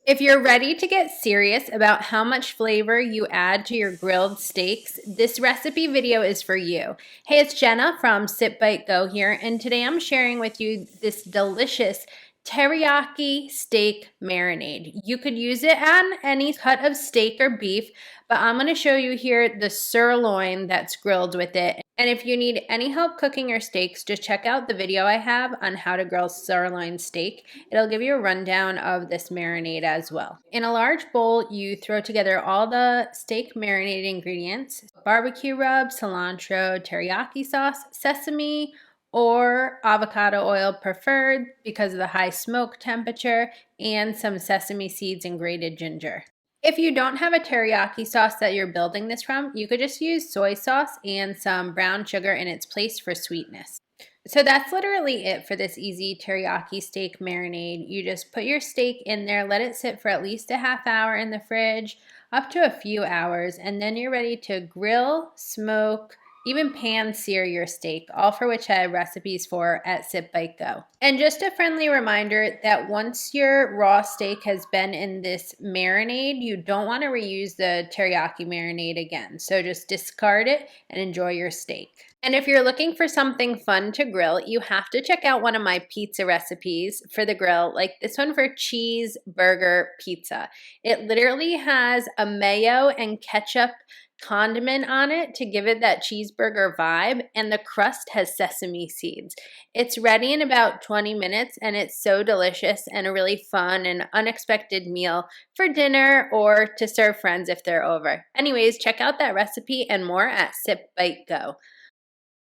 If you're ready to get serious about how much flavor you add to your grilled steaks, this recipe video is for you. Hey, it's Jenna from Sit Bite Go here, and today I'm sharing with you this delicious teriyaki steak marinade. You could use it on any cut of steak or beef, but I'm going to show you here the sirloin that's grilled with it. And if you need any help cooking your steaks, just check out the video I have on how to grill sirloin steak. It'll give you a rundown of this marinade as well. In a large bowl, you throw together all the steak marinade ingredients: barbecue rub, cilantro, teriyaki sauce, sesame, or avocado oil preferred because of the high smoke temperature, and some sesame seeds and grated ginger. If you don't have a teriyaki sauce that you're building this from, you could just use soy sauce and some brown sugar in its place for sweetness. So that's literally it for this easy teriyaki steak marinade. You just put your steak in there, let it sit for at least a half hour in the fridge, up to a few hours, and then you're ready to grill, smoke, even pan sear your steak, all for which I have recipes for at Sit Bite Go. And just a friendly reminder that once your raw steak has been in this marinade, you don't want to reuse the teriyaki marinade again. So just discard it and enjoy your steak. And if you're looking for something fun to grill, you have to check out one of my pizza recipes for the grill, like this one for cheeseburger pizza. It literally has a mayo and ketchup condiment on it to give it that cheeseburger vibe, and the crust has sesame seeds. It's ready in about 20 minutes, and it's so delicious and a really fun and unexpected meal for dinner or to serve friends if they're over. Anyways, check out that recipe and more at Sit Bite Go.